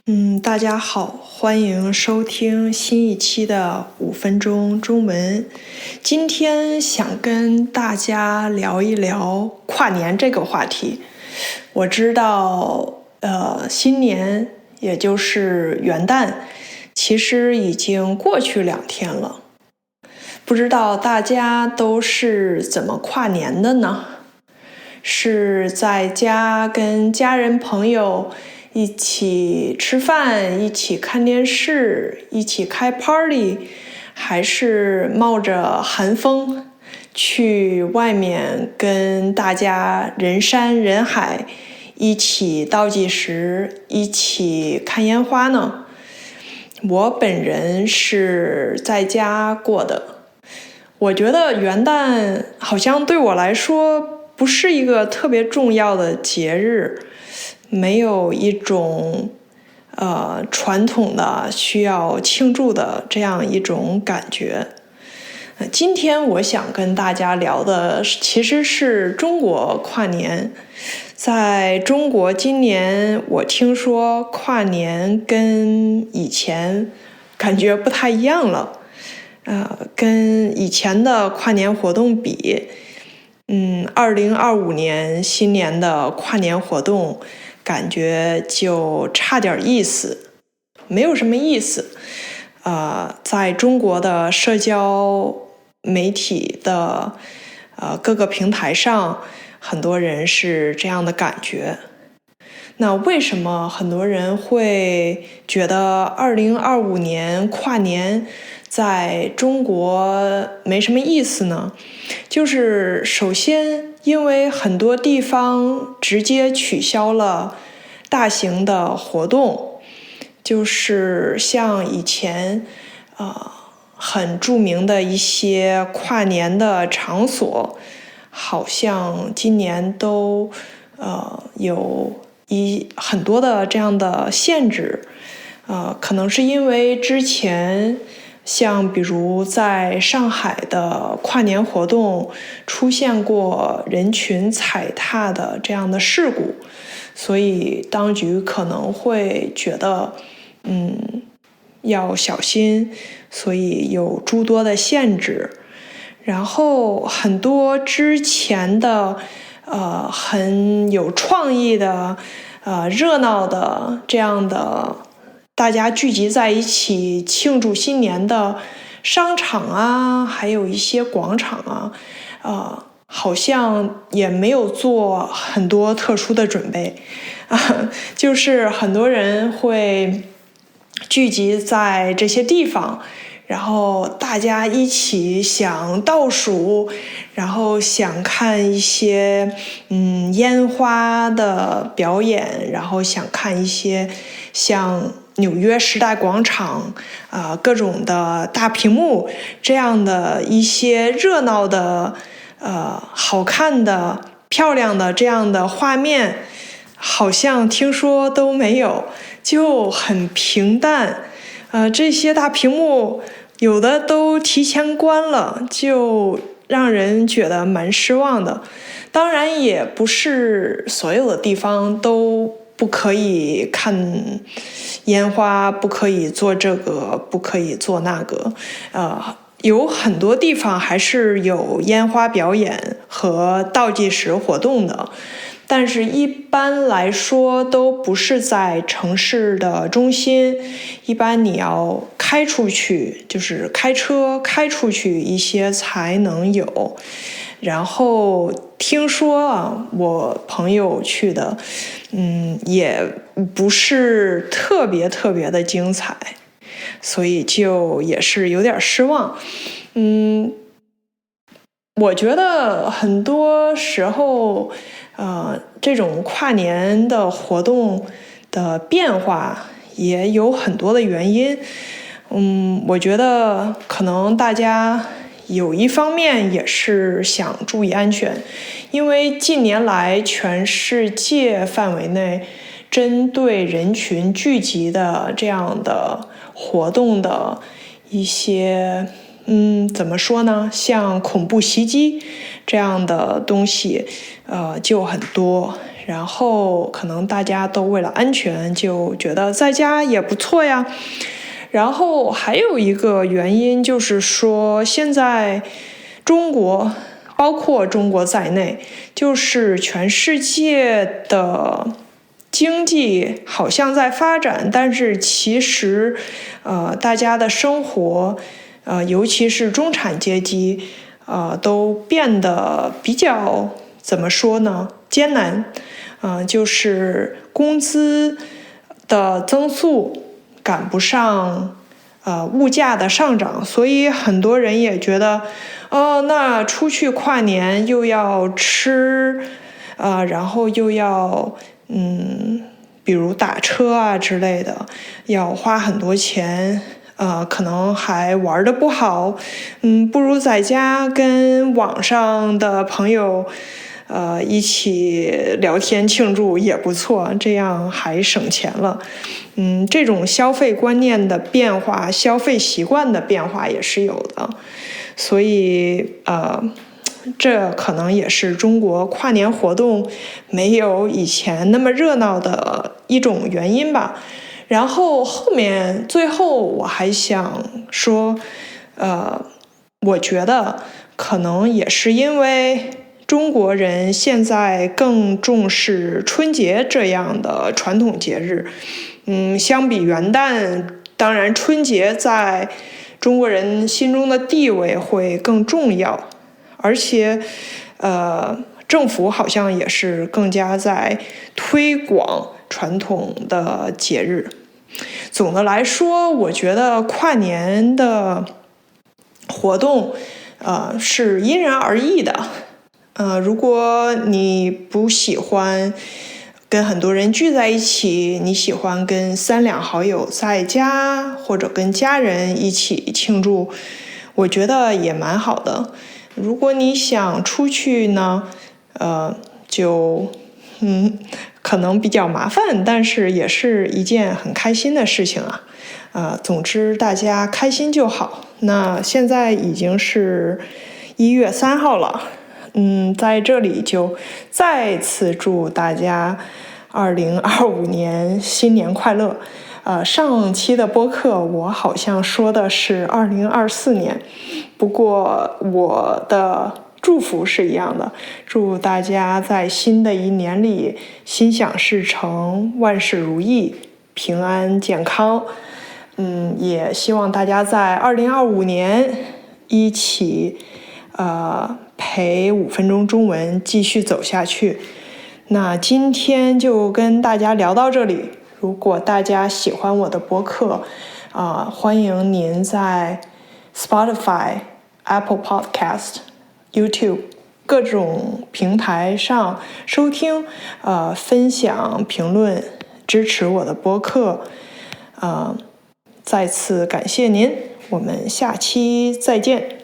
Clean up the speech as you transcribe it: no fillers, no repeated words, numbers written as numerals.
大家好，欢迎收听新一期的5分钟中文。今天想跟大家聊一聊跨年这个话题。我知道，新年也就是元旦，其实已经过去2天了。不知道大家都是怎么跨年的呢？是在家跟家人朋友一起吃饭，一起看电视，一起开 party， 还是冒着寒风去外面跟大家人山人海一起倒计时，一起看烟花呢？我本人是在家过的。我觉得元旦好像对我来说不是一个特别重要的节日，没有一种传统的需要庆祝的这样一种感觉。今天我想跟大家聊的其实是中国跨年。在中国今年我听说跨年跟以前感觉不太一样了。跟以前的跨年活动比，2025年新年的跨年活动感觉就差点意思，没有什么意思。在中国的社交媒体的各个平台上，很多人是这样的感觉。那为什么很多人会觉得2025年跨年在中国没什么意思呢？就是首先，因为很多地方直接取消了大型的活动，就是像以前很著名的一些跨年的场所，好像今年都有很多的这样的限制。可能是因为之前像比如在上海的跨年活动出现过人群踩踏的这样的事故，所以当局可能会觉得要小心，所以有诸多的限制。然后很多之前的很有创意的热闹的这样的大家聚集在一起庆祝新年的商场啊，还有一些广场啊，好像也没有做很多特殊的准备就是很多人会聚集在这些地方，然后大家一起想倒数，然后想看一些烟花的表演，然后想看一些像纽约时代广场各种的大屏幕这样的一些热闹的好看的漂亮的这样的画面，好像听说都没有，就很平淡。这些大屏幕有的都提前关了，就让人觉得蛮失望的。当然也不是所有的地方都不可以看烟花，不可以做这个，不可以做那个。有很多地方还是有烟花表演和倒计时活动的。但是一般来说都不是在城市的中心，一般你要开出去，就是开车开出去一些才能有。然后听说我朋友去的，也不是特别的精彩，所以就也是有点失望。我觉得很多时候这种跨年的活动的变化也有很多的原因。我觉得可能大家有一方面也是想注意安全，因为近年来全世界范围内针对人群聚集的这样的活动的一些怎么说呢？像恐怖袭击这样的东西，就很多。然后可能大家都为了安全就觉得在家也不错呀。然后还有一个原因就是说，现在中国，包括中国在内，就是全世界的经济好像在发展，但是其实，大家的生活，尤其是中产阶级，都变得比较怎么说呢？艰难，就是工资的增速赶不上，物价的上涨，所以很多人也觉得，那出去跨年又要吃，然后又要比如打车啊之类的，要花很多钱，可能还玩得不好，不如在家跟网上的朋友，一起聊天庆祝也不错，这样还省钱了。这种消费观念的变化，消费习惯的变化也是有的，所以这可能也是中国跨年活动没有以前那么热闹的一种原因吧。然后最后我还想说，我觉得可能也是因为中国人现在更重视春节这样的传统节日，相比元旦，当然春节在中国人心中的地位会更重要，而且，政府好像也是更加在推广传统的节日。总的来说，我觉得跨年的活动，是因人而异的。如果你不喜欢跟很多人聚在一起，你喜欢跟3两好友在家或者跟家人一起庆祝，我觉得也蛮好的。如果你想出去呢，就可能比较麻烦，但是也是一件很开心的事情啊。总之大家开心就好。那现在已经是1月3号了，在这里就再次祝大家2025年新年快乐。上期的播客我好像说的是2024年，不过我的祝福是一样的，祝大家在新的一年里心想事成，万事如意，平安健康。也希望大家在2025年一起陪5分钟中文继续走下去。那今天就跟大家聊到这里。如果大家喜欢我的播客，欢迎您在 Spotify、Apple Podcast、YouTube 各种平台上收听，分享、评论，支持我的播客。再次感谢您，我们下期再见。